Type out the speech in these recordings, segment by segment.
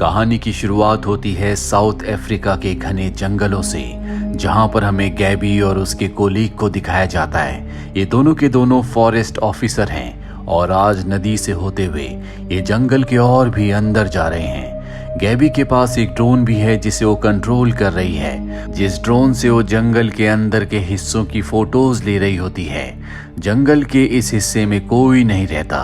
कहानी की शुरुआत होती है साउथ अफ्रीका के घने जंगलों से, जहां पर हमें गैबी और उसके कोलीग को दिखाया जाता है। ये दोनों के दोनों फॉरेस्ट ऑफिसर हैं और आज नदी से होते हुए ये जंगल के और भी अंदर जा रहे हैं। गैबी के पास एक ड्रोन भी है जिसे वो कंट्रोल कर रही है, जिस ड्रोन से वो जंगल के अंदर के हिस्सों की फोटोज ले रही होती है। जंगल के इस हिस्से में कोई नहीं रहता,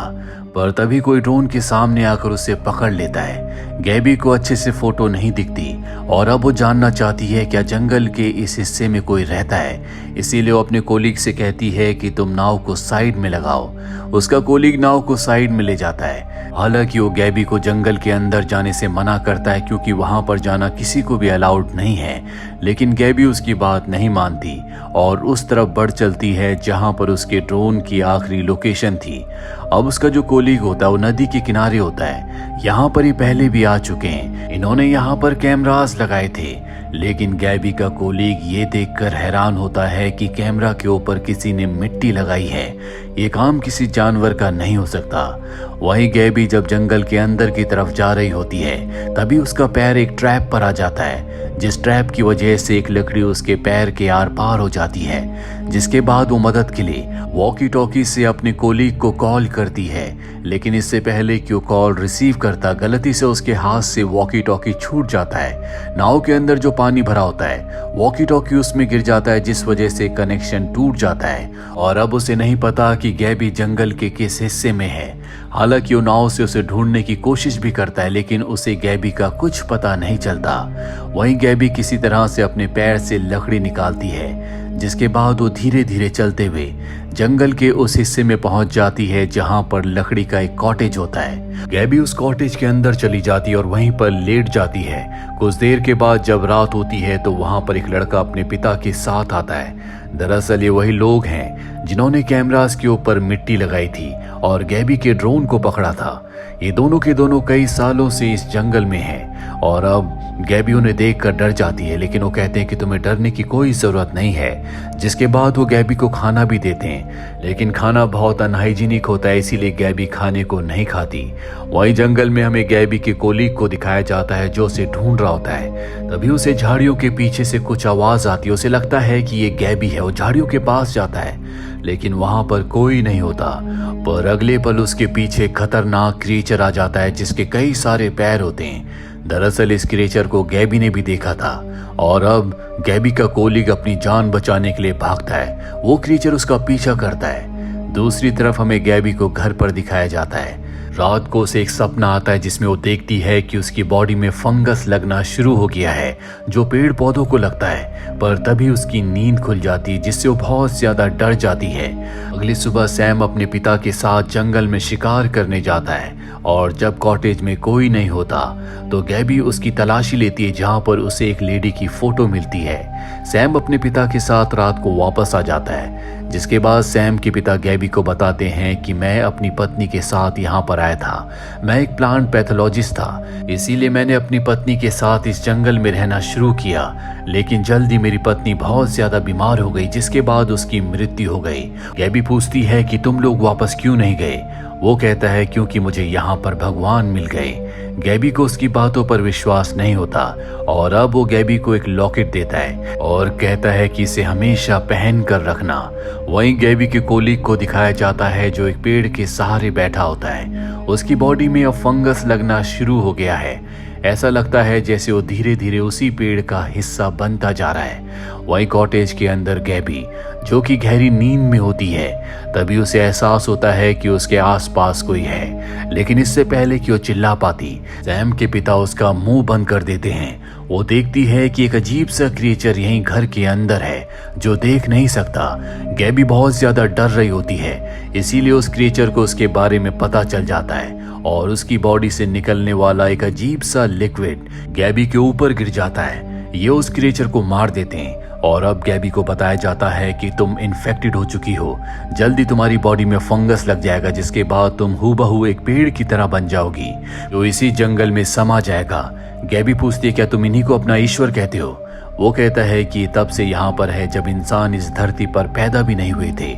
पर तभी कोई ड्रोन के सामने आकर उसे पकड़ लेता है। गैबी को अच्छे से फोटो नहीं दिखती और अब वो जानना चाहती है क्या जंगल के इस हिस्से में कोई रहता है। इसीलिए वो अपने कोलीग से कहती है कि तुम नाव को साइड में लगाओ। उसका कोलीग नाव को साइड में ले जाता है। हालांकि वो गैबी को जंगल के अंदर जाने से मना करता है क्योंकि वहां पर जाना किसी को भी अलाउड नहीं है, लेकिन गैबी उसकी बात नहीं मानती और उस तरफ बढ़ चलती है जहां पर उसके ड्रोन की आखिरी लोकेशन थी। अब उसका जो कोलीग होता है वो नदी के किनारे होता है। यहाँ पर ही पहले भी आ चुके हैं, इन्होंने यहाँ पर कैमरास लगाए थे, लेकिन गैबी का कोलीग ये देखकर हैरान होता है कि कैमरा के ऊपर किसी ने मिट्टी लगाई है। ये काम किसी जानवर का नहीं हो सकता। वहीं गैबी जब जंगल के अंदर की तरफ जा रही होती है, तभी उसका पैर एक ट्रैप पर आ जाता है, जिस ट्रैप की वजह से एक लकड़ी उसके पैर के आर पार हो जाती है। जिसके बाद वो मदद के लिए वॉकी टॉकी से अपने कोलीग को कॉल करती है, लेकिन इससे पहले कि वो कॉल रिसीव करता, गलती से उसके हाथ से वॉकी टॉकी छूट जाता है। नाव के अंदर जो पानी भरा होता है, वॉकी टॉकी उसमें गिर जाता है, जिस वजह से कनेक्शन टूट जाता है और अब उसे नहीं पता कि गैबी जंगल के किस हिस्से में है। हालांकि वो नाव से उसे ढूंढने की कोशिश भी करता है, लेकिन उसे गैबी का कुछ पता नहीं चलता। वहीं गैबी किसी तरह से अपने पैर से लकड़ी निकालती है, जिसके बाद वो धीरे धीरे चलते हुए जंगल के उस हिस्से में पहुंच जाती है जहां पर लकड़ी का एक कॉटेज होता है। गैबी उस कॉटेज के अंदर चली जाती है और वहीं पर लेट जाती है। कुछ देर के बाद जब रात होती है तो वहां पर एक लड़का अपने पिता के साथ आता है। दरअसल ये वही लोग हैं जिन्होंने कैमरास के ऊपर मिट्टी लगाई थी और गैबी के ड्रोन को पकड़ा था। ये दोनों के दोनों कई सालों से इस जंगल में हैं और अब गैबी उन्हें देखकर डर जाती है, लेकिन वो कहते हैं कि तुम्हें डरने की कोई ज़रूरत नहीं है। जिसके बाद वो गैबी को खाना भी देते हैं, लेकिन खाना बहुत अनहाइजीनिक होता है, इसीलिए गैबी खाने को नहीं खाती। वहीं जंगल में हमें गैबी के कोलीग को दिखाया जाता है जो उसे ढूंढ रहा होता है। तभी उसे झाड़ियों के पीछे से कुछ आवाज़ आती है। उसे लगता है कि ये गैबी है। वो झाड़ियों के पास जाता है, लेकिन वहां पर कोई नहीं होता। पर अगले पल उसके पीछे खतरनाक क्रिएचर आ जाता है जिसके कई सारे पैर होते हैं। दरअसल इस क्रिएचर को गैबी ने भी देखा था और अब गैबी का कोलीग अपनी जान बचाने के लिए भागता है। वो क्रिएचर उसका पीछा करता है। दूसरी तरफ हमें गैबी को घर पर दिखाया जाता है। रात को उसे एक सपना आता है जिसमें वो देखती है कि उसकी बॉडी में फंगस लगना शुरू हो गया है, जो पेड़ पौधों को लगता है। पर तभी उसकी नींद खुल जाती है, जिससे वो बहुत ज्यादा डर जाती है। अगली सुबह सैम अपने पिता के साथ जंगल में शिकार करने जाता है और जब कॉटेज में कोई नहीं होता तो गैबी उसकी तलाशी लेती है, जहां पर उसे एक लेडी की फोटो मिलती है। सैम अपने पिता के साथ रात को वापस आ जाता है, जिसके बाद सैम के पिता गैबी को बताते हैं कि मैं अपनी पत्नी के साथ यहाँ पर आया था। मैं एक प्लांट पैथोलॉजिस्ट था, इसीलिए मैंने अपनी पत्नी के साथ इस जंगल में रहना शुरू किया, लेकिन जल्दी मेरी पत्नी बहुत ज्यादा बीमार हो गई, जिसके बाद उसकी मृत्यु हो गई। गैबी पूछती है कि तुम लोग वापस क्यों नहीं गए। वो कहता है क्योंकि मुझे यहाँ पर भगवान मिल गए। गैबी को उसकी बातों पर विश्वास नहीं होता और अब वो गैबी को एक लॉकेट देता है और कहता है कि इसे हमेशा पहन कर रखना। वहीं गैबी के कोलीग को दिखाया जाता है जो एक पेड़ के सहारे बैठा होता है। उसकी बॉडी में अब फंगस लगना शुरू हो गया है। ऐसा लगता है जैसे वो धीरे धीरे उसी पेड़ का हिस्सा बनता जा रहा है। वहीं कॉटेज के अंदर गैबी, जो कि गहरी नींद में होती है, तभी उसे एहसास होता है कि उसके आसपास कोई है, लेकिन इससे पहले कि वो चिल्ला पाती, सैम के पिता उसका मुंह बंद कर देते हैं। वो देखती है कि एक अजीब सा क्रिएचर यहीं घर के अंदर है जो देख नहीं सकता। गैबी बहुत ज्यादा डर रही होती है, इसीलिए उस क्रिएचर को उसके बारे में पता चल जाता है और उसकी बॉडी से निकलने वाला एक अजीब सा लिक्विड गैबी के ऊपर गिर जाता है। ये उस क्रिएचर को मार देते हैं और अब गैबी को बताया जाता है कि तुम इन्फेक्टेड हो चुकी हो, जल्दी तुम्हारी बॉडी में फंगस लग जाएगा, जिसके बाद तुम हूबहू एक पेड़ की तरह बन जाओगी जो इसी जंगल में समा जाएगा। गैबी पूछती है क्या तुम इन्हीं को अपना ईश्वर कहते हो। वो कहता है कि तब से यहाँ पर है जब इंसान इस धरती पर पैदा भी नहीं हुए थे।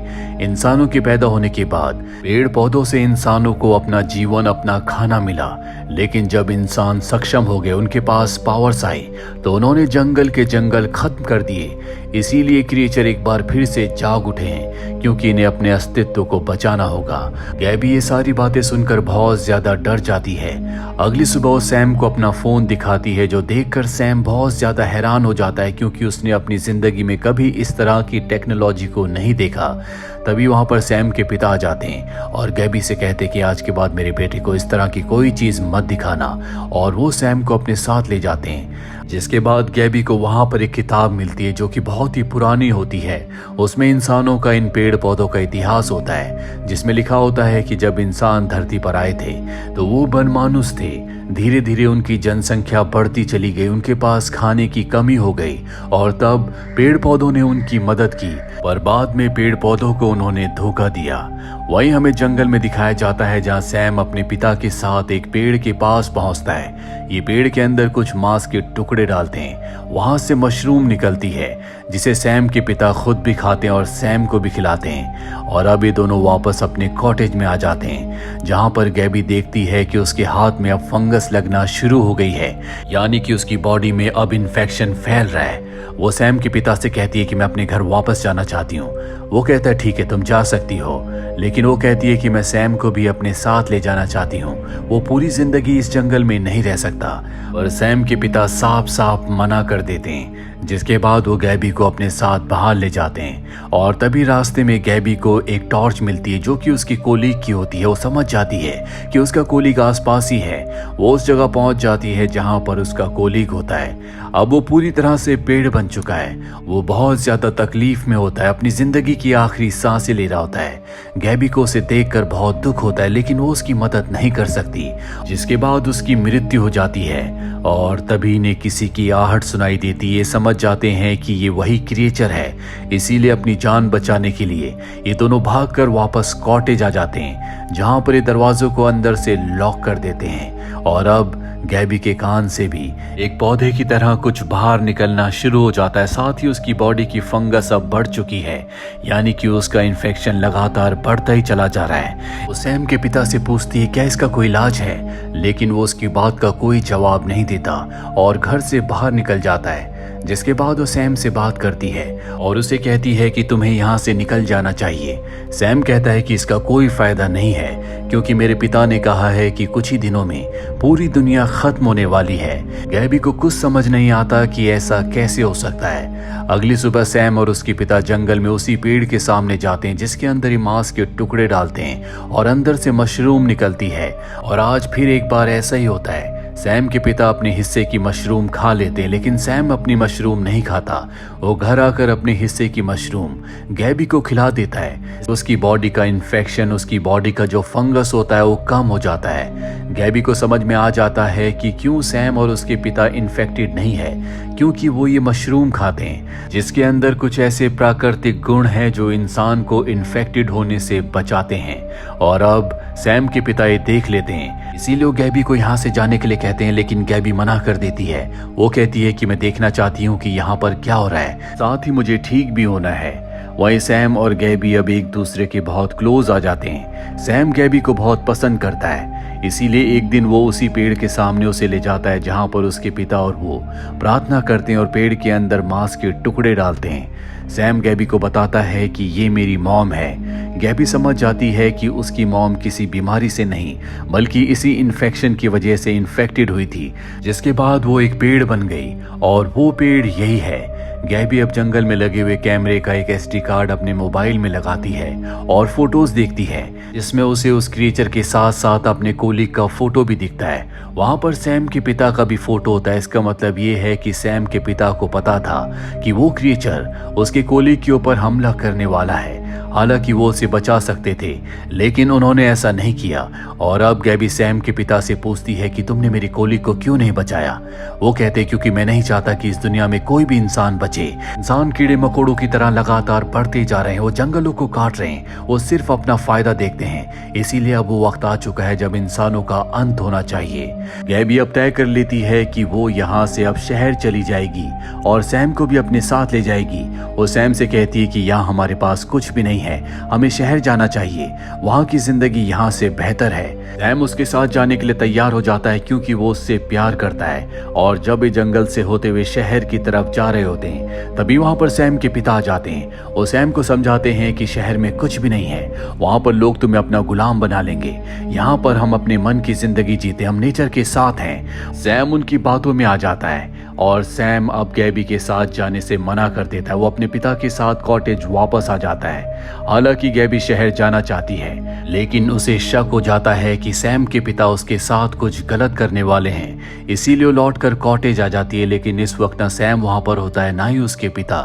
इंसानों के पैदा होने के बाद पेड़ पौधों से इंसानों को अपना जीवन, अपना खाना मिला, लेकिन जब इंसान सक्षम हो गए, उनके पास पावर्स आई, तो उन्होंने जंगल के जंगल खत्म कर दिए। इसीलिए क्रिएचर एक बार फिर से जाग उठे हैं, क्योंकि इन्हें अपने अस्तित्व को बचाना होगा। गैबी ये सारी बातें सुनकर बहुत ज्यादा डर जाती है। अगली सुबह वो सैम को अपना फोन दिखाती है, जो देखकर सैम बहुत ज्यादा हैरान हो जाता है, क्योंकि उसने अपनी जिंदगी में कभी इस तरह की टेक्नोलॉजी को नहीं देखा। तभी वहां पर सैम के पिता आ जाते हैं और गैबी से कहते कि आज के बाद मेरे बेटे को इस तरह की कोई चीज मत दिखाना, और वो सैम को अपने साथ ले जाते हैं। जिसके बाद गैबी को वहां पर एक किताब मिलती है जो कि बहुत ही पुरानी होती है। उसमें इंसानों का, इन पेड़ पौधों का इतिहास होता है, जिसमें लिखा होता है कि जब इंसान धरती पर आए थे तो वो बनमानुस थे। धीरे धीरे उनकी जनसंख्या बढ़ती चली गई, उनके पास खाने की कमी हो गई, और तब पेड़ पौधों ने उनकी मदद की, पर बाद में पेड़ पौधों को उन्होंने धोखा दिया। वहीं हमें जंगल में दिखाया जाता है जहां सैम अपने पिता के साथ एक पेड़ के पास पहुंचता है। ये पेड़ के अंदर कुछ मांस के टुकड़े डालते हैं, वहां से मशरूम निकलती है, जिसे सैम के पिता खुद भी खाते हैं और सैम को भी खिलाते हैं। और अब ये दोनों वापस अपने कॉटेज में आ जाते हैं, जहां पर गैबी देखती है कि उसके हाथ में अब फंगस लगना शुरू हो गई है, यानी कि उसकी बॉडी में अब इन्फेक्शन फैल रहा है। वो सैम के पिता से कहती है कि मैं अपने घर वापस जाना चाहती हूँ। वो कहता है ठीक है, तुम जा सकती हो, लेकिन वो कहती है कि मैं सैम को भी अपने साथ ले जाना चाहती हूँ, वो पूरी जिंदगी इस जंगल में नहीं रह सकता। और सैम के पिता साफ साफ मना कर देते हैं, जिसके बाद वो गैबी को अपने साथ बाहर ले जाते हैं। और तभी रास्ते में गैबी को एक टॉर्च मिलती है जो कि उसकी कोलीग की होती है। वो समझ जाती है कि उसका कोलीग आसपास ही है। वो उस जगह पहुंच जाती है जहां पर उसका कोलीग होता है। अब वो पूरी तरह से पेड़ बन चुका है। वो बहुत ज्यादा तकलीफ में होता है, अपनी जिंदगी की आखिरी सांसें ले रहा होता है। गैबी को उसे देखकर बहुत दुख होता है, लेकिन वो उसकी मदद नहीं कर सकती। जिसके बाद उसकी मृत्यु हो जाती है, और तभी इन्हें किसी की आहट सुनाई देती है। समझ जाते हैं कि ये वही क्रिएचर है, इसीलिए अपनी जान बचाने के लिए ये दोनों भागकर वापस कॉटेज आ जाते हैं, जहां पर ये दरवाजों को अंदर से लॉक कर देते हैं। और अब गैबी के कान से भी एक पौधे की तरह कुछ बाहर निकलना शुरू हो जाता है। साथ ही उसकी बॉडी की फंगस अब बढ़ चुकी है, यानी कि उसका इन्फेक्शन लगातार बढ़ता ही चला जा रहा है। वो सैम के पिता से पूछती है क्या इसका कोई इलाज है, लेकिन वो उसकी बात का कोई जवाब नहीं देता और घर से बाहर निकल जाता है। जिसके बाद वो सैम से बात करती है और उसे कहती है कि तुम्हें यहाँ से निकल जाना चाहिए। सैम कहता है कि इसका कोई फायदा नहीं है, क्योंकि मेरे पिता ने कहा है कि कुछ ही दिनों में पूरी दुनिया खत्म होने वाली है। गैबी को कुछ समझ नहीं आता कि ऐसा कैसे हो सकता है। अगली सुबह सैम और उसके पिता जंगल में उसी पेड़ के सामने जाते हैं जिसके अंदर ही मांस के टुकड़े डालते हैं और अंदर से मशरूम निकलती है। और आज फिर एक बार ऐसा ही होता है। सैम के पिता अपने हिस्से की मशरूम खा लेते हैं, लेकिन सैम अपनी मशरूम नहीं खाता। वो घर आकर अपने हिस्से की मशरूम गैबी को खिला देता है। उसकी बॉडी का इन्फेक्शन, उसकी बॉडी का जो फंगस होता है वो कम हो जाता है। गैबी को समझ में आ जाता है कि क्यों सैम और उसके पिता इन्फेक्टेड नहीं है, क्योंकि वो ये मशरूम खाते हैं जिसके अंदर कुछ ऐसे प्राकृतिक गुण हैं जो इंसान को इन्फेक्टेड होने से बचाते हैं। और अब सैम के पिता ये देख लेते हैं, इसीलिए वो गैबी को यहाँ से जाने के लिए कहते हैं, लेकिन गैबी मना कर देती है। वो कहती है कि मैं देखना चाहती हूँ कि यहाँ पर क्या हो रहा है, साथ ही मुझे ठीक भी होना है। वहीं सैम और गैबी अब एक दूसरे के बहुत क्लोज आ जाते हैं। सैम गैबी को बहुत पसंद करता है, इसीलिए एक दिन वो उसी पेड़ के सामने उसे ले जाता है जहाँ पर उसके पिता और वो प्रार्थना करते हैं और पेड़ के अंदर मांस के टुकड़े डालते हैं। सैम गैबी को बताता है कि ये मेरी मॉम है। गैबी समझ जाती है कि उसकी मॉम किसी बीमारी से नहीं बल्कि इसी इन्फेक्शन की वजह से इन्फेक्टेड हुई थी, जिसके बाद वो एक पेड़ बन गई और वो पेड़ यही है। गैबी अब जंगल में लगे हुए कैमरे का एक SD कार्ड अपने मोबाइल में लगाती है और फोटोज देखती है, जिसमें उसे उस क्रिएचर के साथ साथ अपने कोलीग का फोटो भी दिखता है। वहां पर सैम के पिता का भी फोटो होता है। इसका मतलब ये है कि सैम के पिता को पता था कि वो क्रिएचर उसके कोलीग के ऊपर हमला करने वाला है। हालांकि वो उसे बचा सकते थे, लेकिन उन्होंने ऐसा नहीं किया। और अब गैबी सैम के पिता से पूछती है कि तुमने मेरी कोलिक को क्यों नहीं बचाया। वो कहते क्योंकि मैं नहीं चाहता कि इस दुनिया में कोई भी इंसान बचे। इंसान कीड़े मकोड़ों की तरह लगातार बढ़ते जा रहे हैं, वो जंगलों को काट रहे हैं, वो सिर्फ अपना फायदा देखते हैं। इसीलिए अब वो वक्त आ चुका है जब इंसानों का अंत होना चाहिए। गैबी अब तय कर लेती है कि वो यहाँ से अब शहर चली जाएगी और सैम को भी अपने साथ ले जाएगी। वो सैम से कहती है कि यहाँ हमारे पास कुछ भी नहीं है, हमें शहर जाना चाहिए, वहाँ की जिंदगी यहाँ से बेहतर है। सैम उसके साथ जाने के लिए तैयार हो जाता है क्योंकि वो उससे प्यार करता है। और जब ये जंगल से होते हुए शहर की तरफ जा रहे होते हैं तभी वहाँ पर सैम के पिता आ जाते हैं। वो सैम को समझाते हैं कि शहर में कुछ भी नहीं है, वहाँ पर लोग तुम्हें अपना गुलाम बना लेंगे, यहाँ पर हम अपने मन की जिंदगी जीते, हम नेचर के साथ हैं। सैम उनकी बातों में आ जाता है और सैम अब गैबी के साथ जाने से मना कर देता है। वो अपने पिता के साथ कॉटेज वापस आ जाता है। हालांकि गैबी शहर जाना चाहती है, लेकिन उसे शक हो जाता है कि सैम के पिता उसके साथ कुछ गलत करने वाले हैं, इसीलिए वो लौटकर कॉटेज आ जाती है। लेकिन इस वक्त ना सैम वहां पर होता है, ना ही उसके पिता।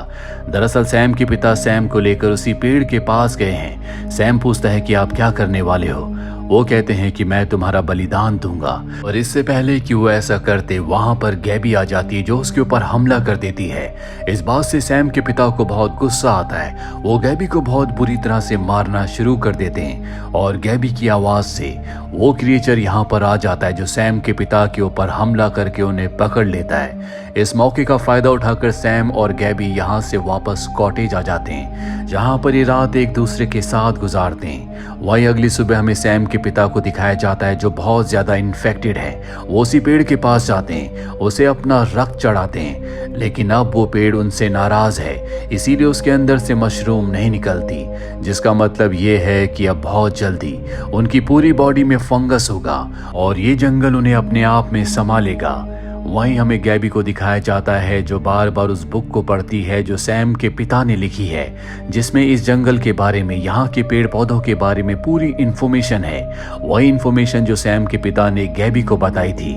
दरअसल सैम के पिता सैम को लेकर उसी पेड़ के पास गए हैं। सैम पूछता है कि आप क्या करने वाले हो। वो कहते हैं कि मैं तुम्हारा बलिदान दूंगा। और इससे पहले कि वो ऐसा करते वहां पर गैबी आ जाती है जो उसके ऊपर हमला कर देती है। इस बात से सैम के पिता को बहुत गुस्सा आता है। वो गैबी को बहुत बुरी तरह से मारना शुरू कर देते हैं और गैबी की आवाज से वो क्रिएचर यहाँ पर आ जाता है जो सैम के पिता के ऊपर हमला करके उन्हें पकड़ लेता है। इस मौके का फायदा उठाकर सैम और गैबी यहाँ से वापस कॉटेज आ जाते हैं, जहाँ पर ये रात एक दूसरे के साथ गुजारते हैं। वहीं अगली सुबह हमें सैम के पिता को दिखाया जाता है जो बहुत ज्यादा इन्फेक्टेड है। वो उसी पेड़ के पास जाते हैं, उसे अपना रक्त चढ़ाते हैं, लेकिन अब वो पेड़ उनसे नाराज है, इसीलिए उसके अंदर से मशरूम नहीं निकलती, जिसका मतलब ये है कि अब बहुत जल्दी उनकी पूरी बॉडी में फंगस होगा और ये जंगल उन्हें अपने आप में समा लेगा। वहीं हमें गैबी को दिखाया जाता है जो बार बार उस बुक को पढ़ती है जो सैम के पिता ने लिखी है, जिसमें इस जंगल के बारे में, यहाँ के पेड़ पौधों के बारे में पूरी इन्फॉर्मेशन है। वही इन्फॉर्मेशन जो सैम के पिता ने गैबी को बताई थी।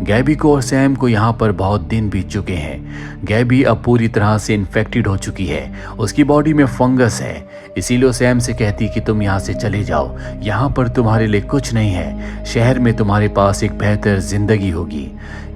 गैबी को और सैम को यहाँ पर बहुत दिन बीत चुके हैं। गैबी अब पूरी तरह से इन्फेक्टेड हो चुकी है, उसकी बॉडी में फंगस है, इसीलिए सैम से कहती कि तुम यहाँ से चले जाओ, यहाँ पर तुम्हारे लिए कुछ नहीं है, शहर में तुम्हारे पास एक बेहतर जिंदगी होगी।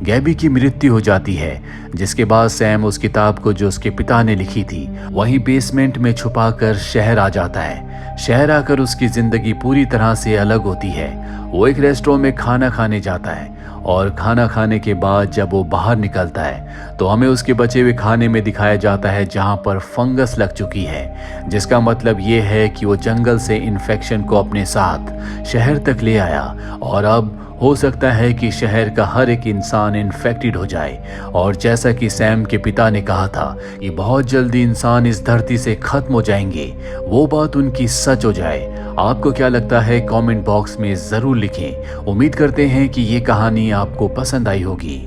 गैबी की मृत्यु हो जाती है, जिसके बाद सैम उस किताब को जो उसके पिता ने लिखी थी वहीं बेसमेंट में छुपाकर शहर आ जाता है। शहर आकर उसकी जिंदगी पूरी तरह से अलग होती है। वो एक रेस्टोरेंट में खाना खाने जाता है और खाना खाने के बाद जब वो बाहर निकलता है तो हमें उसके बचे हुए खाने में दिखाया जाता है जहाँ पर फंगस लग चुकी है, जिसका मतलब ये है कि वो जंगल से इन्फेक्शन को अपने साथ शहर तक ले आया और अब हो सकता है कि शहर का हर एक इंसान इन्फेक्टेड हो जाए। और जैसा कि सैम के पिता ने कहा था कि बहुत जल्दी इंसान इस धरती से खत्म हो जाएंगे, वो बात उनकी सच हो जाए। आपको क्या लगता है कमेंट बॉक्स में ज़रूर लिखें। उम्मीद करते हैं कि ये कहानी आपको पसंद आई होगी।